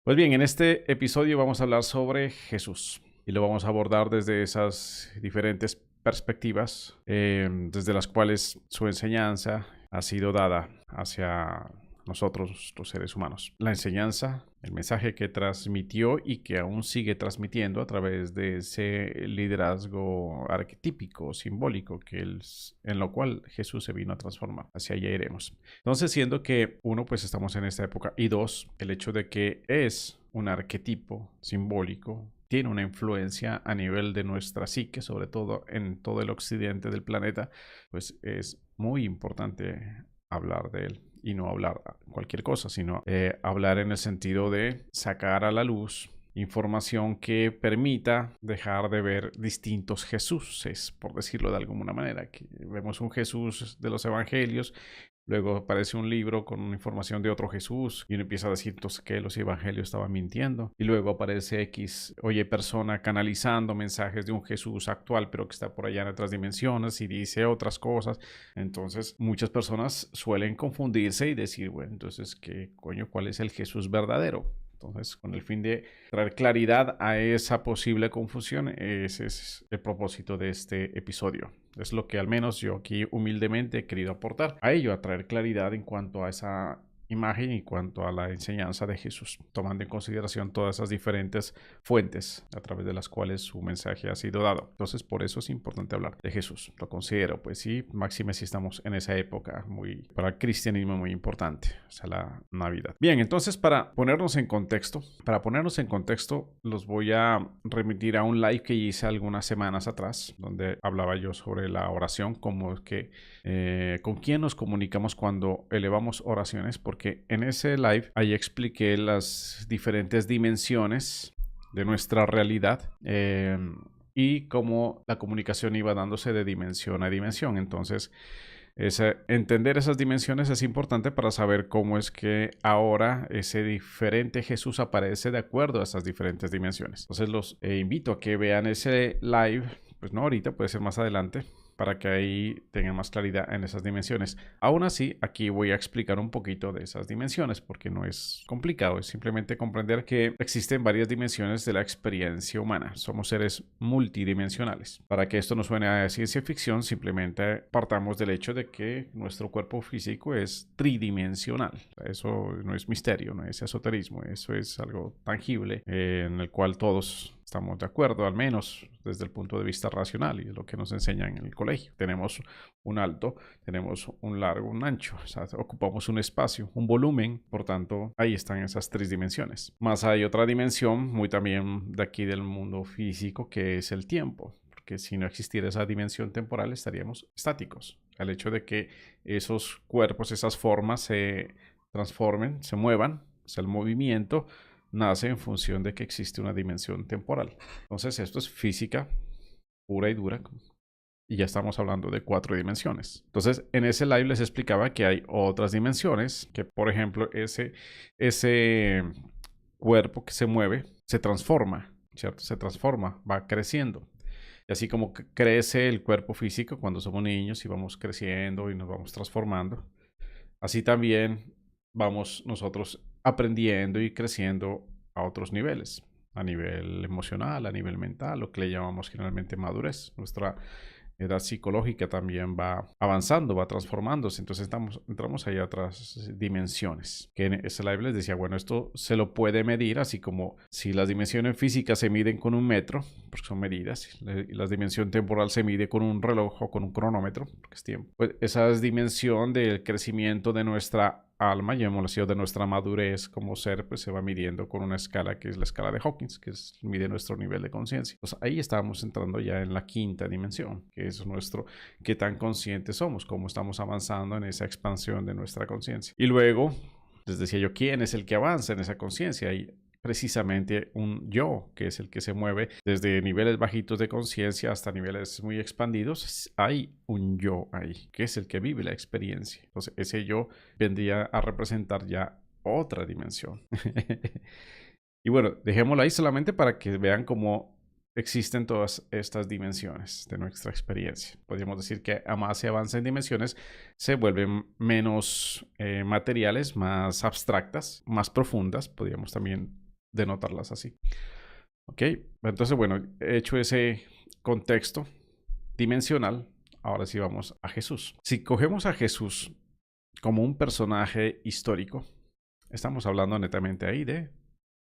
Pues bien, en este episodio vamos a hablar sobre Jesús y lo vamos a abordar desde esas diferentes perspectivas, desde las cuales su enseñanza ha sido dada hacia nosotros, los seres humanos. La enseñanza, el mensaje que transmitió y que aún sigue transmitiendo a través de ese liderazgo arquetípico, simbólico, en lo cual Jesús se vino a transformar. Hacia allá iremos. Entonces, siendo que uno, pues estamos en esta época, y dos, el hecho de que es un arquetipo simbólico, tiene una influencia a nivel de nuestra psique, sobre todo en todo el occidente del planeta, pues es muy importante hablar de él y no hablar cualquier cosa, sino hablar en el sentido de sacar a la luz información que permita dejar de ver distintos Jesuses, por decirlo de alguna manera, que vemos un Jesús de los evangelios. Luego aparece un libro con información de otro Jesús y uno empieza a decir entonces que los evangelios estaban mintiendo. Y luego aparece X, oye, persona canalizando mensajes de un Jesús actual, pero que está por allá en otras dimensiones y dice otras cosas. Entonces muchas personas suelen confundirse y decir, bueno, entonces, ¿qué coño? ¿Cuál es el Jesús verdadero? Entonces, con el fin de traer claridad a esa posible confusión, ese es el propósito de este episodio. Es lo que al menos yo aquí humildemente he querido aportar a ello, a traer claridad en cuanto a esa imagen y cuanto a la enseñanza de Jesús, tomando en consideración todas esas diferentes fuentes a través de las cuales su mensaje ha sido dado. Entonces, por eso es importante hablar de Jesús. Lo considero, pues sí, máxime si estamos en esa época para el cristianismo muy importante, o sea, la Navidad. Bien, entonces para ponernos en contexto, los voy a remitir a un live que hice algunas semanas atrás, donde hablaba yo sobre la oración, como que con quién nos comunicamos cuando elevamos oraciones, porque en ese live ahí expliqué las diferentes dimensiones de nuestra realidad y cómo la comunicación iba dándose de dimensión a dimensión. Entonces, entender esas dimensiones es importante para saber cómo es que ahora ese diferente Jesús aparece de acuerdo a esas diferentes dimensiones. Entonces los invito a que vean ese live, pues no ahorita, puede ser más adelante, para que ahí tengan más claridad en esas dimensiones. Aún así, aquí voy a explicar un poquito de esas dimensiones, porque no es complicado, es simplemente comprender que existen varias dimensiones de la experiencia humana. Somos seres multidimensionales. Para que esto no suene a ciencia ficción, simplemente partamos del hecho de que nuestro cuerpo físico es tridimensional. Eso no es misterio, no es esoterismo, eso es algo tangible en el cual todos estamos de acuerdo, al menos desde el punto de vista racional, y es lo que nos enseñan en el colegio. Tenemos un alto, tenemos un largo, un ancho, o sea, ocupamos un espacio, un volumen, por tanto, ahí están esas tres dimensiones. Más hay otra dimensión, muy también de aquí del mundo físico, que es el tiempo, porque si no existiera esa dimensión temporal estaríamos estáticos. El hecho de que esos cuerpos, esas formas se transformen, se muevan, o sea, el movimiento nace en función de que existe una dimensión temporal. Entonces, esto es física pura y dura. Y ya estamos hablando de 4 dimensiones. Entonces, en ese live les explicaba que hay otras dimensiones, que por ejemplo, ese cuerpo que se mueve se transforma, ¿cierto? Se transforma, va creciendo. Y así como crece el cuerpo físico cuando somos niños y vamos creciendo y nos vamos transformando, así también vamos nosotros aprendiendo y creciendo a otros niveles, a nivel emocional, a nivel mental, lo que le llamamos generalmente madurez. Nuestra edad psicológica también va avanzando, va transformándose. Entonces entramos ahí a otras dimensiones. Que en ese live les decía, bueno, esto se lo puede medir, así como si las dimensiones físicas se miden con un metro, porque son medidas, y la dimensión temporal se mide con un reloj o con un cronómetro, porque es tiempo. Pues esa es dimensión del crecimiento de nuestra alma, llamémoslo así, de nuestra madurez como ser, pues se va midiendo con una escala que es la escala de Hawkins, mide nuestro nivel de conciencia. Pues ahí estábamos entrando ya en la quinta dimensión, que es nuestro, qué tan conscientes somos, cómo estamos avanzando en esa expansión de nuestra conciencia. Y luego, les decía yo, ¿quién es el que avanza en esa conciencia? Y precisamente un yo, que es el que se mueve desde niveles bajitos de conciencia hasta niveles muy expandidos. Hay un yo ahí, que es el que vive la experiencia. Entonces, ese yo vendría a representar ya otra dimensión. Y bueno, dejémoslo ahí solamente para que vean cómo existen todas estas dimensiones de nuestra experiencia. Podríamos decir que a más se avanza en dimensiones, se vuelven menos materiales, más abstractas, más profundas. Podríamos también denotarlas así. ¿Ok? Entonces, bueno, hecho ese contexto dimensional, ahora sí vamos a Jesús. Si cogemos a Jesús como un personaje histórico, estamos hablando netamente ahí de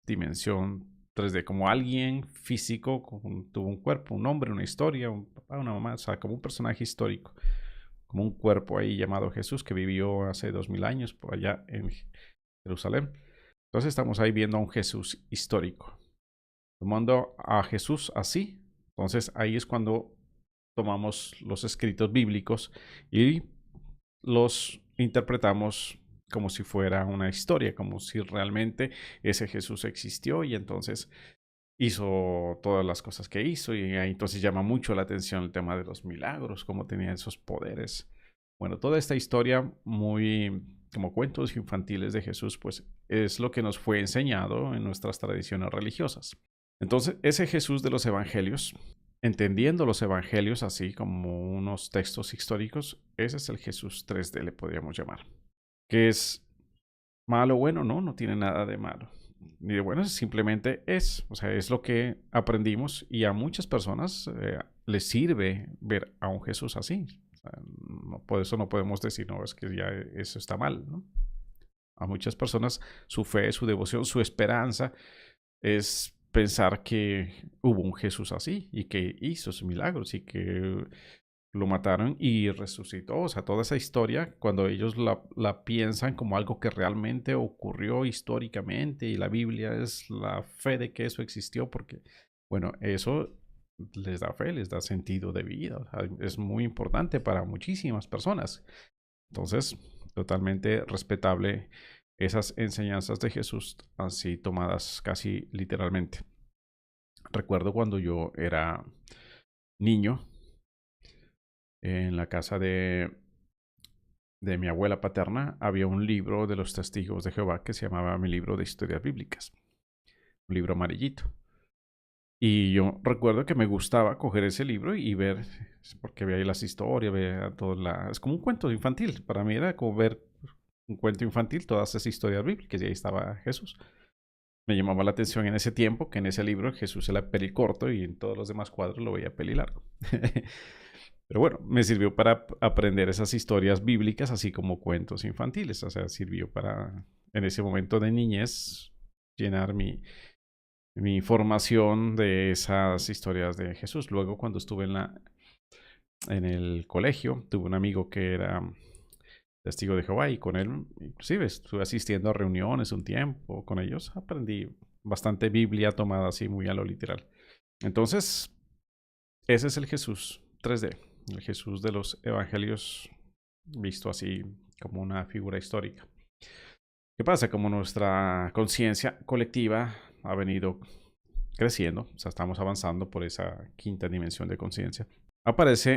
dimensión 3D, como alguien físico, tuvo un cuerpo, un hombre, una historia, un papá, una mamá, o sea, como un personaje histórico, como un cuerpo ahí llamado Jesús que vivió hace 2000 años por allá en Jerusalén. Entonces estamos ahí viendo a un Jesús histórico. Tomando a Jesús así, entonces ahí es cuando tomamos los escritos bíblicos y los interpretamos como si fuera una historia, como si realmente ese Jesús existió y entonces hizo todas las cosas que hizo y ahí entonces llama mucho la atención el tema de los milagros, cómo tenía esos poderes. Bueno, toda esta historia muy como cuentos infantiles de Jesús, pues es lo que nos fue enseñado en nuestras tradiciones religiosas. Entonces, ese Jesús de los evangelios, entendiendo los evangelios así como unos textos históricos, ese es el Jesús 3D, le podríamos llamar. ¿Que es malo o bueno? No, no tiene nada de malo. Ni de bueno, simplemente es. O sea, es lo que aprendimos y a muchas personas les sirve ver a un Jesús así. O sea, no, por eso no podemos decir, no, es que ya eso está mal, ¿no? A muchas personas su fe, su devoción, su esperanza es pensar que hubo un Jesús así y que hizo sus milagros y que lo mataron y resucitó. O sea, toda esa historia, cuando ellos la piensan como algo que realmente ocurrió históricamente y la Biblia es la fe de que eso existió, porque, bueno, eso les da fe, les da sentido de vida. O sea, es muy importante para muchísimas personas. Entonces, totalmente respetable esas enseñanzas de Jesús así tomadas casi literalmente. Recuerdo cuando yo era niño en la casa de mi abuela paterna había un libro de los testigos de Jehová que se llamaba Mi libro de historias bíblicas, un libro amarillito. Y yo recuerdo que me gustaba coger ese libro y ver, porque veía ahí las historias, veía todo es como un cuento infantil. Para mí era como ver un cuento infantil, todas esas historias bíblicas, y ahí estaba Jesús. Me llamaba la atención en ese tiempo que en ese libro Jesús era pelicorto y en todos los demás cuadros lo veía pelilargo. Pero bueno, me sirvió para aprender esas historias bíblicas, así como cuentos infantiles. O sea, sirvió para, en ese momento de niñez, llenar mi formación de esas historias de Jesús. Luego, cuando estuve en el colegio, tuve un amigo que era testigo de Jehová y con él, inclusive, estuve asistiendo a reuniones un tiempo con ellos. Aprendí bastante Biblia tomada así muy a lo literal. Entonces, ese es el Jesús 3D, el Jesús de los evangelios visto así como una figura histórica. ¿Qué pasa? Como nuestra conciencia colectiva ha venido creciendo, o sea, estamos avanzando por esa quinta dimensión de conciencia,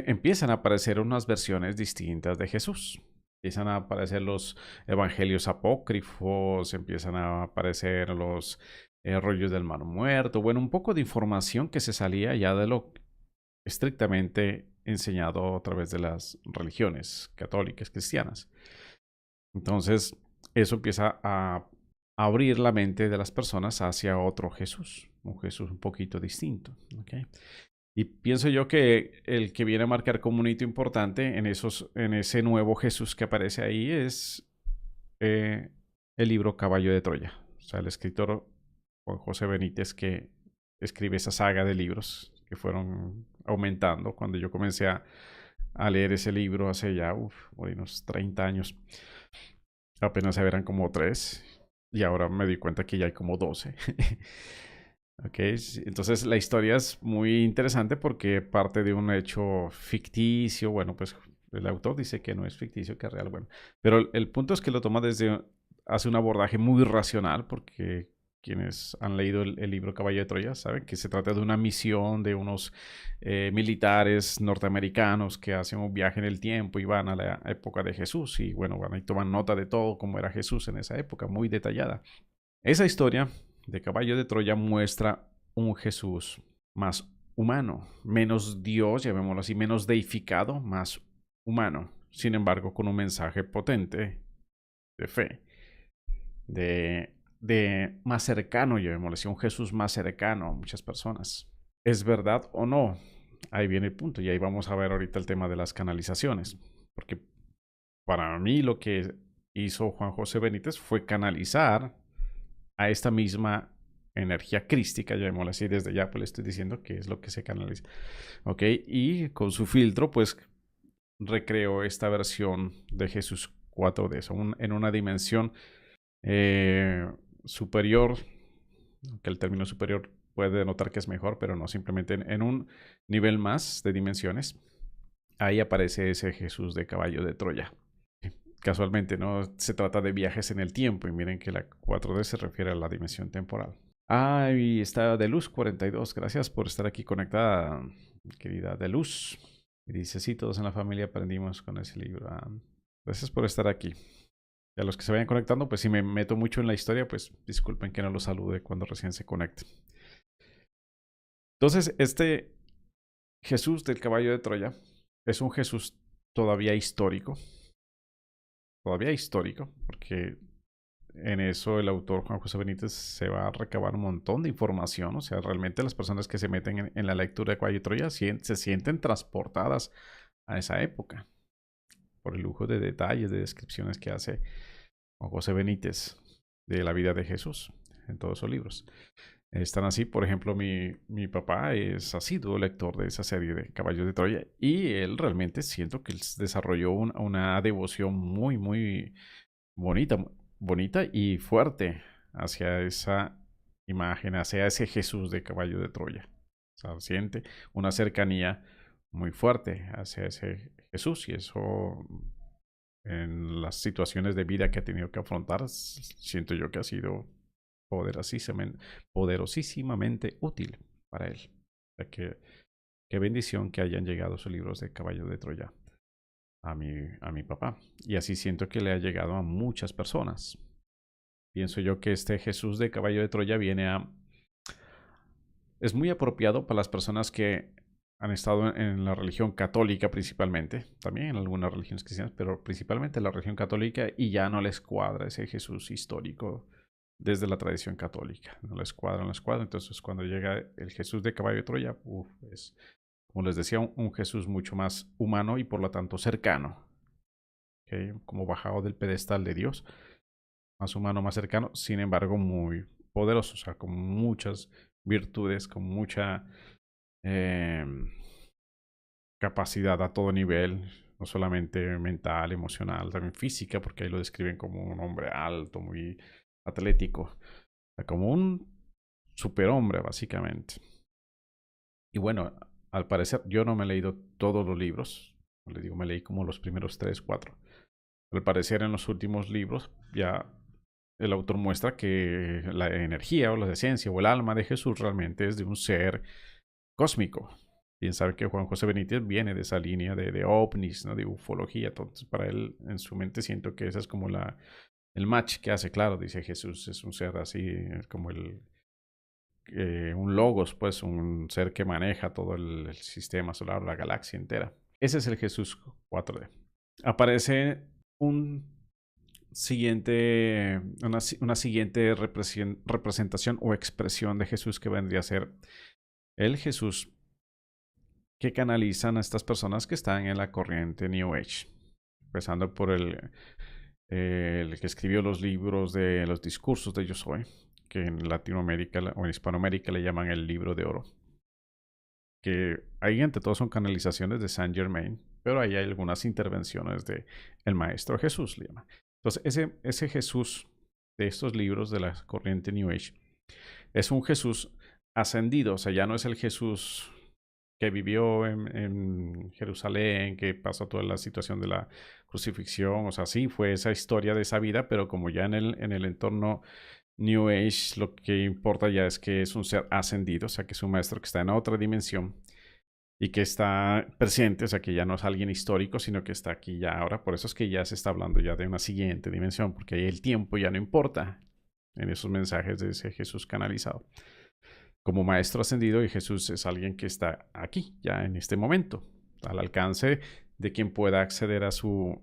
empiezan a aparecer unas versiones distintas de Jesús. Empiezan a aparecer los evangelios apócrifos, empiezan a aparecer los rollos del mar muerto, bueno, un poco de información que se salía ya de lo estrictamente enseñado a través de las religiones católicas, cristianas. Entonces, eso empieza a abrir la mente de las personas hacia otro Jesús, un Jesús un poquito distinto. ¿Okay? Y pienso yo que el que viene a marcar como un hito importante en ese nuevo Jesús que aparece ahí es el libro Caballo de Troya. O sea, el escritor Juan José Benítez que escribe esa saga de libros que fueron aumentando cuando yo comencé a leer ese libro hace ya unos 30 años. Apenas eran como 3 y ahora me di cuenta que ya hay como 12. Okay, entonces la historia es muy interesante porque parte de un hecho ficticio. Bueno, pues el autor dice que no es ficticio, que es real. Bueno, pero el punto es que lo toma hace un abordaje muy racional porque quienes han leído el libro Caballo de Troya saben que se trata de una misión de unos militares norteamericanos que hacen un viaje en el tiempo y van a la época de Jesús y bueno, van y toman nota de todo cómo era Jesús en esa época, muy detallada. Esa historia de Caballo de Troya muestra un Jesús más humano, menos Dios, llamémoslo así, menos deificado, más humano. Sin embargo, con un mensaje potente de fe, de de más cercano, llamémosle, un Jesús más cercano a muchas personas. ¿Es verdad o no? Ahí viene el punto y ahí vamos a ver ahorita el tema de las canalizaciones, porque para mí lo que hizo Juan José Benítez fue canalizar a esta misma energía crística, llamémosla así, desde ya pues le estoy diciendo que es lo que se canaliza, ¿ok? Y con su filtro pues recreó esta versión de Jesús 4D, en una dimensión superior, que el término superior puede denotar que es mejor, pero no, simplemente en un nivel más de dimensiones. Ahí aparece ese Jesús de caballo de Troya. Casualmente no se trata de viajes en el tiempo y miren que la 4D se refiere a la dimensión temporal. Y está de Luz 42. Gracias por estar aquí conectada, querida de Luz. Y dice, sí, todos en la familia aprendimos con ese libro. Gracias por estar aquí. Y a los que se vayan conectando, pues si me meto mucho en la historia, pues disculpen que no los salude cuando recién se conecten. Entonces, este Jesús del caballo de Troya es un Jesús todavía histórico, porque en eso el autor Juan José Benítez se va a recabar un montón de información. O sea, realmente las personas que se meten en la lectura de Caballo de Troya se sienten transportadas a esa época por el lujo de detalles, de descripciones que hace Juan José Benítez de la vida de Jesús en todos sus libros. Están así, por ejemplo, mi papá es asiduo lector de esa serie de Caballos de Troya y él realmente siento que él desarrolló una devoción muy, muy bonita y fuerte hacia esa imagen, hacia ese Jesús de Caballo de Troya. O sea, siente una cercanía muy fuerte hacia ese Jesús y eso en las situaciones de vida que ha tenido que afrontar, siento yo que ha sido poderosísimamente útil para él. O sea, qué bendición que hayan llegado sus libros de Caballo de Troya a mi papá. Y así siento que le ha llegado a muchas personas. Pienso yo que este Jesús de Caballo de Troya es muy apropiado para las personas que han estado en la religión católica principalmente, también en algunas religiones cristianas, pero principalmente en la religión católica y ya no les cuadra ese Jesús histórico desde la tradición católica. No les cuadra. Entonces cuando llega el Jesús de Caballo de Troya, es, como les decía, un Jesús mucho más humano y por lo tanto cercano, ¿okay? Como bajado del pedestal de Dios, más humano, más cercano, sin embargo muy poderoso, o sea, con muchas virtudes, con mucha capacidad a todo nivel, no solamente mental, emocional, también física, porque ahí lo describen como un hombre alto, muy atlético, o sea, como un superhombre básicamente. Y bueno, al parecer yo no me he leído todos los libros, les digo, me leí como los primeros 3, 4. Al parecer en los últimos libros ya el autor muestra que la energía o la esencia o el alma de Jesús realmente es de un ser cósmico. Bien sabe que Juan José Benítez viene de esa línea de ovnis, ¿no? De ufología. Entonces, para él, en su mente, siento que esa es como el match que hace. Claro, dice Jesús, es un ser así, como un logos, pues, un ser que maneja todo el sistema solar, la galaxia entera. Ese es el Jesús 4D. Aparece una siguiente representación o expresión de Jesús que vendría a ser el Jesús que canalizan a estas personas que están en la corriente New Age. Empezando por el que escribió los libros de los discursos de Yo Soy, que en Latinoamérica o en Hispanoamérica le llaman el libro de oro. Que ahí entre todos son canalizaciones de Saint Germain, pero ahí hay algunas intervenciones de el Maestro Jesús, le llama. Entonces, ese Jesús de estos libros de la corriente New Age es un Jesús ascendido, o sea, ya no es el Jesús que vivió en Jerusalén, que pasó toda la situación de la crucifixión, o sea, sí fue esa historia de esa vida, pero como ya en el entorno New Age lo que importa ya es que es un ser ascendido, o sea, que es un maestro que está en otra dimensión y que está presente, o sea, que ya no es alguien histórico, sino que está aquí ya ahora. Por eso es que ya se está hablando ya de una siguiente dimensión, porque ahí el tiempo ya no importa en esos mensajes de ese Jesús canalizado. Como maestro ascendido, y Jesús es alguien que está aquí, ya en este momento, al alcance de quien pueda acceder a su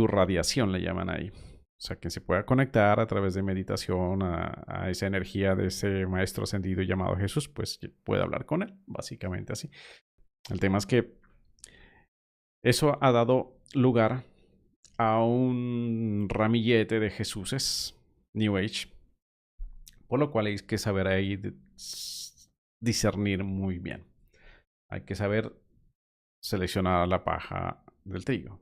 radiación, le llaman ahí. O sea, quien se pueda conectar a través de meditación a esa energía de ese maestro ascendido llamado Jesús, pues puede hablar con él, básicamente así. El tema es que eso ha dado lugar a un ramillete de Jesuses, New Age, por lo cual hay que saber ahí discernir muy bien. Hay que saber seleccionar la paja del trigo,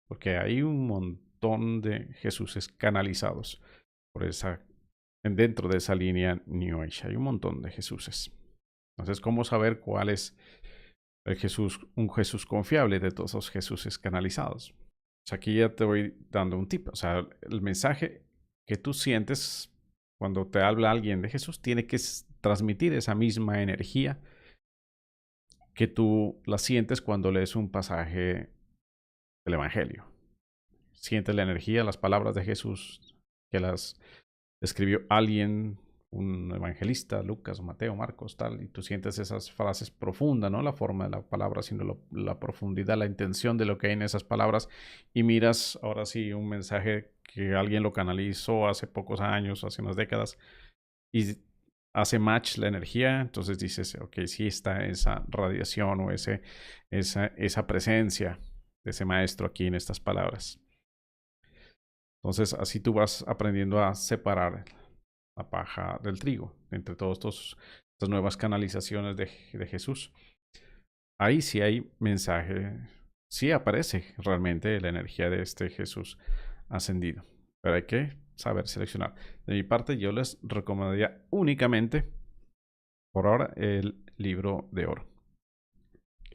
porque hay un montón de Jesuses canalizados por dentro de esa línea New Age. Hay un montón de Jesuses. Entonces, ¿cómo saber cuál es un Jesús confiable de todos esos Jesuses canalizados? O sea, aquí ya te voy dando un tip. O sea, el mensaje que tú sientes cuando te habla alguien de Jesús tiene que transmitir esa misma energía que tú la sientes cuando lees un pasaje del Evangelio. Sientes la energía, las palabras de Jesús que las escribió alguien, un evangelista, Lucas, Mateo, Marcos, tal, y tú sientes esas frases profundas, no la forma de la palabra, sino la profundidad, la intención de lo que hay en esas palabras, y miras ahora sí un mensaje que alguien lo canalizó hace pocos años, hace unas décadas, y hace match la energía, entonces dices, ok, sí está esa radiación o esa presencia de ese maestro aquí en estas palabras. Entonces así tú vas aprendiendo a separar la paja del trigo entre todas estas nuevas canalizaciones de Jesús. Ahí sí hay mensaje, sí aparece realmente la energía de este Jesús ascendido, pero hay que saber seleccionar. De mi parte, yo les recomendaría únicamente, por ahora, el libro de oro.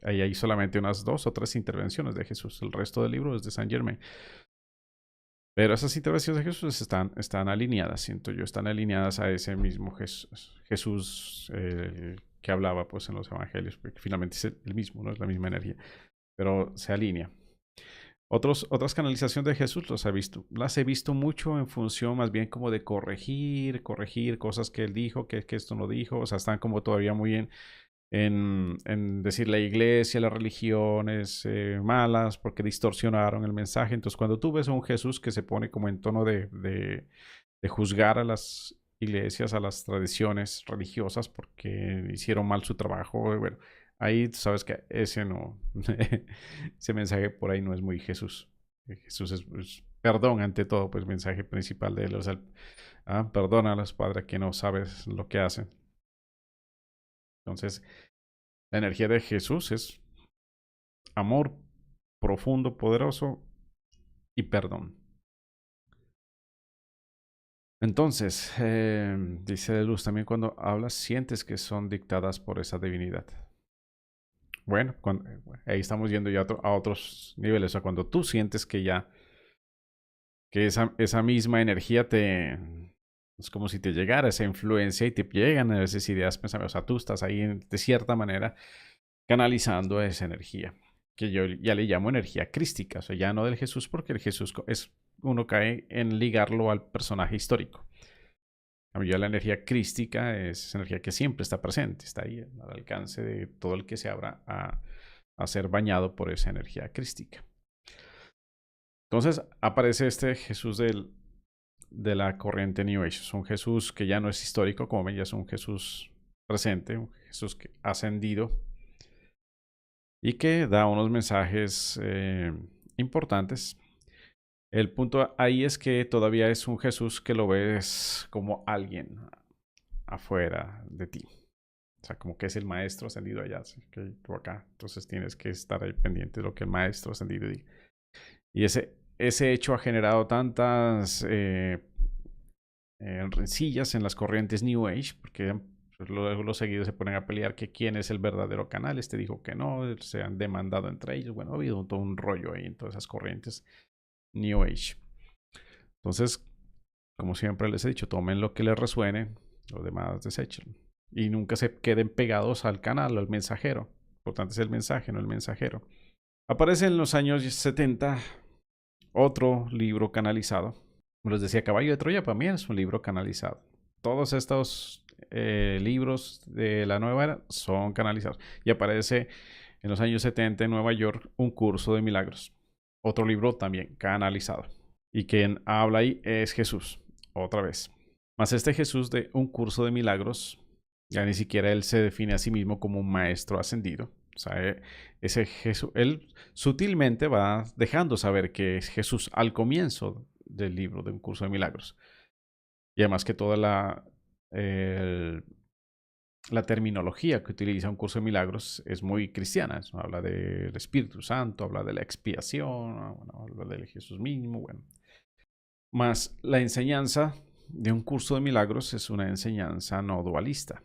Ahí hay solamente unas 2 o 3 intervenciones de Jesús. El resto del libro es de Saint Germain. Pero esas intervenciones de Jesús están alineadas, siento yo, están alineadas a ese mismo Jesús que hablaba pues en los evangelios, porque finalmente es el mismo, no es la misma energía, pero se alinea. Otras canalizaciones de Jesús las he visto mucho en función más bien como de corregir cosas que él dijo, que esto no dijo, o sea, están como todavía muy en decir la iglesia, las religiones malas, porque distorsionaron el mensaje. Entonces, cuando tú ves a un Jesús que se pone como en tono de juzgar a las iglesias, a las tradiciones religiosas, porque hicieron mal su trabajo, bueno, ahí tú sabes que ese mensaje por ahí no es muy Jesús. Jesús es perdón ante todo, pues el mensaje principal de él. O sea, perdona a los padres que no sabes lo que hacen. Entonces, la energía de Jesús es amor profundo, poderoso y perdón. Entonces, dice de Luz, también cuando hablas sientes que son dictadas por esa divinidad. Bueno, ahí estamos yendo ya a otros niveles. O sea, cuando tú sientes que esa misma energía es como si te llegara esa influencia y te llegan a esas ideas, pensamientos. O sea, tú estás ahí de cierta manera canalizando esa energía, que yo ya le llamo energía crística, o sea, ya no del Jesús, porque el Jesús uno cae en ligarlo al personaje histórico. A mí ya la energía crística es energía que siempre está presente, está ahí al alcance de todo el que se abra a ser bañado por esa energía crística. Entonces aparece este Jesús de la corriente New Age. Es un Jesús que ya no es histórico, como ven, ya es un Jesús presente, un Jesús que ha ascendido y que da unos mensajes importantes. El punto ahí es que todavía es un Jesús que lo ves como alguien afuera de ti. O sea, como que es el maestro ascendido allá, ¿sí? Que tú acá. Entonces tienes que estar ahí pendiente de lo que el maestro ascendido diga. Y ese hecho ha generado tantas rencillas en las corrientes New Age, porque luego los seguidores se ponen a pelear que quién es el verdadero canal. Este dijo que no, se han demandado entre ellos. Bueno, ha habido todo un rollo ahí en todas esas corrientes New Age. Entonces, como siempre les he dicho, tomen lo que les resuene, lo demás desechen. Y nunca se queden pegados al canal o al mensajero. Lo importante es el mensaje, no el mensajero. Aparece en los años 70 otro libro canalizado. Como les decía, Caballo de Troya para mí es un libro canalizado. Todos estos libros de la nueva era son canalizados. Y aparece en los años 70 en Nueva York un curso de milagros. Otro libro también canalizado. Y quien habla ahí es Jesús, otra vez. Mas este Jesús de un curso de milagros, ya ni siquiera él se define a sí mismo como un maestro ascendido. O sea, ese Jesús, él sutilmente va dejando saber que es Jesús al comienzo del libro de un curso de milagros. Y además que toda la terminología que utiliza un curso de milagros es muy cristiana. ¿No? Habla del Espíritu Santo, habla de la expiación, bueno, habla del Jesús mismo, bueno. Más la enseñanza de un curso de milagros es una enseñanza no dualista.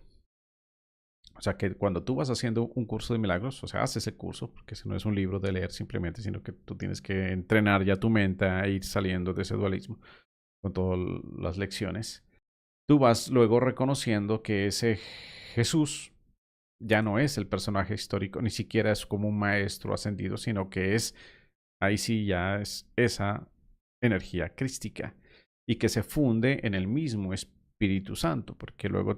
O sea que cuando tú vas haciendo un curso de milagros, o sea, haces ese curso, porque ese no es un libro de leer simplemente, sino que tú tienes que entrenar ya tu mente a ir saliendo de ese dualismo con todas las lecciones. Tú vas luego reconociendo que ese Jesús ya no es el personaje histórico, ni siquiera es como un maestro ascendido, sino que es, ahí sí ya es esa energía crística y que se funde en el mismo Espíritu Santo, porque luego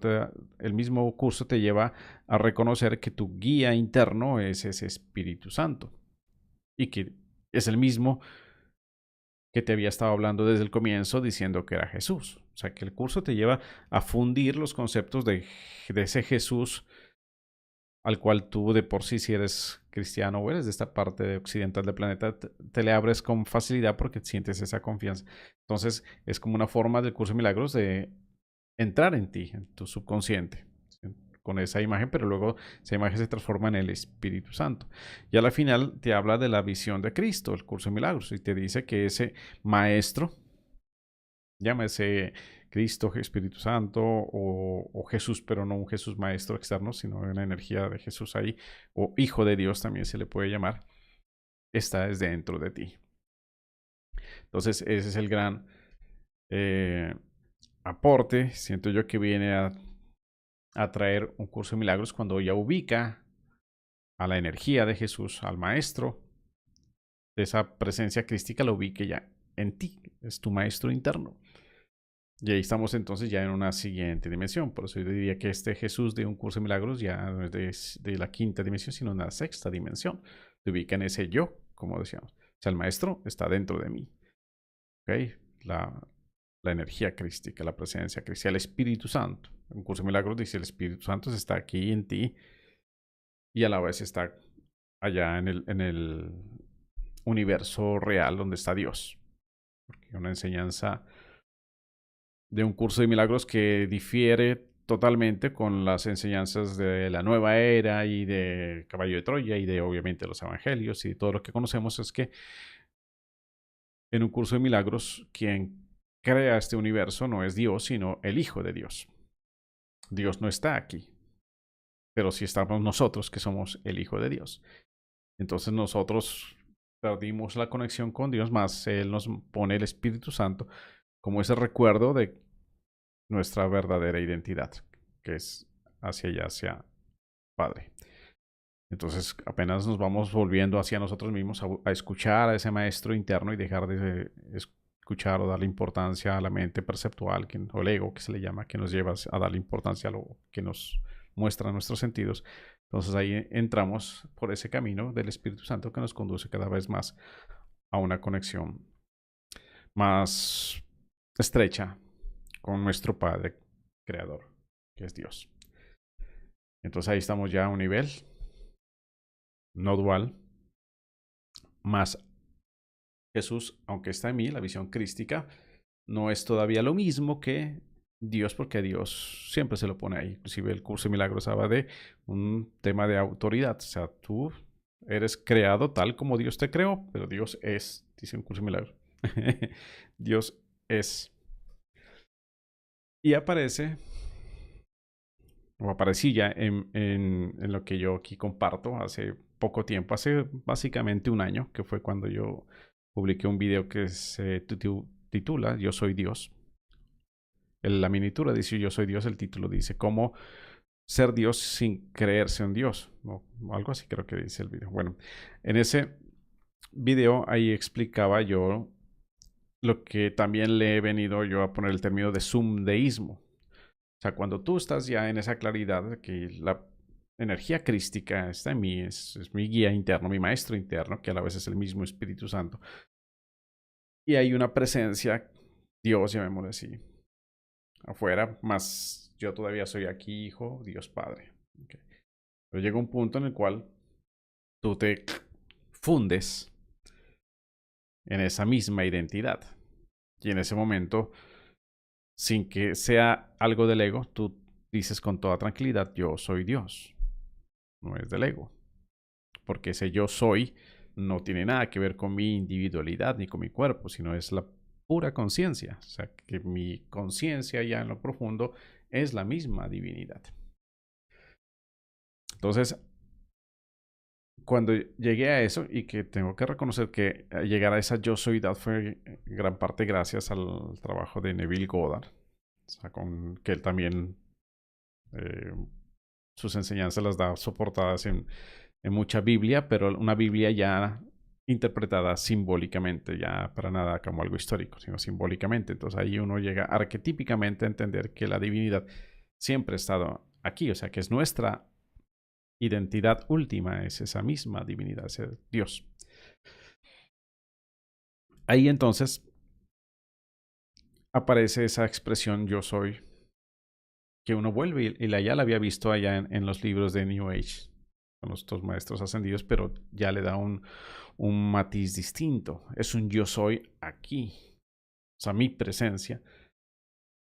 el mismo curso te lleva a reconocer que tu guía interno es ese Espíritu Santo y que es el mismo que te había estado hablando desde el comienzo diciendo que era Jesús. O sea, que el curso te lleva a fundir los conceptos de ese Jesús al cual tú de por sí, si eres cristiano o eres de esta parte occidental del planeta, te le abres con facilidad porque sientes esa confianza. Entonces, es como una forma del curso de milagros de entrar en ti, en tu subconsciente, con esa imagen, pero luego esa imagen se transforma en el Espíritu Santo. Y a la final te habla de la visión de Cristo, el curso de milagros, y te dice que ese maestro, llámese Cristo, Espíritu Santo o Jesús, pero no un Jesús maestro externo, sino una energía de Jesús ahí, o Hijo de Dios también se le puede llamar, está desde dentro de ti. Entonces ese es el gran aporte, siento yo que viene a traer un curso de milagros cuando ya ubica a la energía de Jesús, al maestro, de esa presencia crística, lo ubique ya en ti, es tu maestro interno. Y ahí estamos entonces ya en una siguiente dimensión. Por eso yo diría que este Jesús de un curso de milagros ya no es de la quinta dimensión, sino una sexta dimensión. Se ubica en ese yo, como decíamos. O sea, el maestro está dentro de mí. ¿Okay? La energía crística, la presencia crística, el Espíritu Santo. Un curso de milagros dice el Espíritu Santo está aquí en ti y a la vez está allá en el universo real donde está Dios. Porque una enseñanza de un curso de milagros que difiere totalmente con las enseñanzas de la nueva era y de Caballo de Troya y de obviamente los evangelios y todo lo que conocemos es que en un curso de milagros quien crea este universo no es Dios sino el Hijo de Dios. Dios no está aquí, pero sí estamos nosotros que somos el Hijo de Dios. Entonces nosotros perdimos la conexión con Dios, más Él nos pone el Espíritu Santo como ese recuerdo de nuestra verdadera identidad, que es hacia allá, hacia Padre. Entonces apenas nos vamos volviendo hacia nosotros mismos a escuchar a ese maestro interno y dejar de escuchar o darle importancia a la mente perceptual o el ego que se le llama, que nos lleva a darle importancia a lo que nos muestra nuestros sentidos. Entonces ahí entramos por ese camino del Espíritu Santo que nos conduce cada vez más a una conexión más estrecha con nuestro Padre Creador, que es Dios. Entonces ahí estamos ya a un nivel no dual, más Jesús, aunque está en mí, la visión crística, no es todavía lo mismo que Dios, porque a Dios siempre se lo pone ahí. Inclusive el curso de milagros habla de un tema de autoridad. O sea, tú eres creado tal como Dios te creó, pero Dios es, dice un curso de milagros. Dios es. Y aparece o aparecía en lo que yo aquí comparto hace poco tiempo, hace básicamente un año, que fue cuando yo publiqué un video que se titula Yo soy Dios. La miniatura dice Yo soy Dios, el título dice cómo ser Dios sin creerse un Dios, o algo así creo que dice el video. Bueno, en ese video ahí explicaba yo lo que también le he venido yo a poner el término de zumdeísmo. O sea, cuando tú estás ya en esa claridad de que la energía crística está en mí, es mi guía interno, mi maestro interno, que a la vez es el mismo Espíritu Santo, y hay una presencia, Dios, llamémosle así, afuera, más yo todavía soy aquí, hijo, Dios Padre. Ok. Pero llega un punto en el cual tú te fundes en esa misma identidad. Y en ese momento, sin que sea algo del ego, tú dices con toda tranquilidad, yo soy Dios. No es del ego. Porque ese yo soy no tiene nada que ver con mi individualidad ni con mi cuerpo, sino es la pura conciencia. O sea, que mi conciencia ya en lo profundo es la misma divinidad. Entonces, cuando llegué a eso, y que tengo que reconocer que llegar a esa yo soydad fue gran parte gracias al trabajo de Neville Goddard, o sea, con que él también eh, sus enseñanzas las da soportadas en mucha Biblia, pero una Biblia ya interpretada simbólicamente, ya para nada como algo histórico, sino simbólicamente. Entonces ahí uno llega arquetípicamente a entender que la divinidad siempre ha estado aquí, o sea, que es nuestra identidad última, es esa misma divinidad, es Dios. Ahí entonces aparece esa expresión yo soy, que uno vuelve y ya la había visto allá en los libros de New Age, con los dos maestros ascendidos, pero ya le da un matiz distinto. Es un yo soy aquí. O sea, mi presencia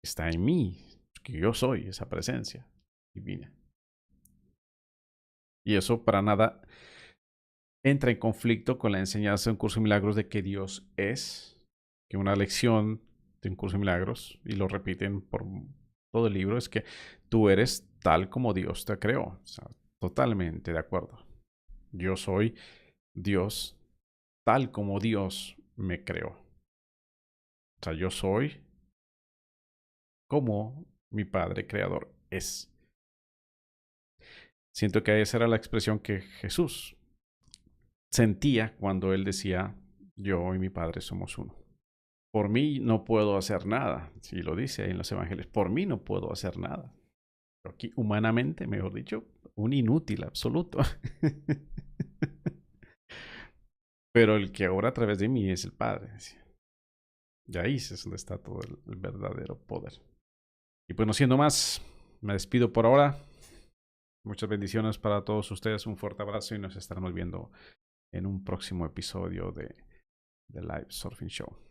está en mí, que yo soy esa presencia divina. Y eso para nada entra en conflicto con la enseñanza de un curso de milagros de que Dios es, que una lección de un curso de milagros, y lo repiten por todo el libro, es que tú eres tal como Dios te creó. O sea, totalmente de acuerdo. Yo soy Dios tal como Dios me creó. O sea, yo soy como mi Padre Creador es. Siento que esa era la expresión que Jesús sentía cuando él decía, yo y mi Padre somos uno. Por mí no puedo hacer nada. Si lo dice ahí en los evangelios, por mí no puedo hacer nada. Aquí, humanamente, mejor dicho, un inútil absoluto. Pero el que obra a través de mí es el Padre. Y ahí es donde está todo el verdadero poder. Y pues no siendo más, me despido por ahora. Muchas bendiciones para todos ustedes. Un fuerte abrazo y nos estaremos viendo en un próximo episodio de The Live Surfing Show.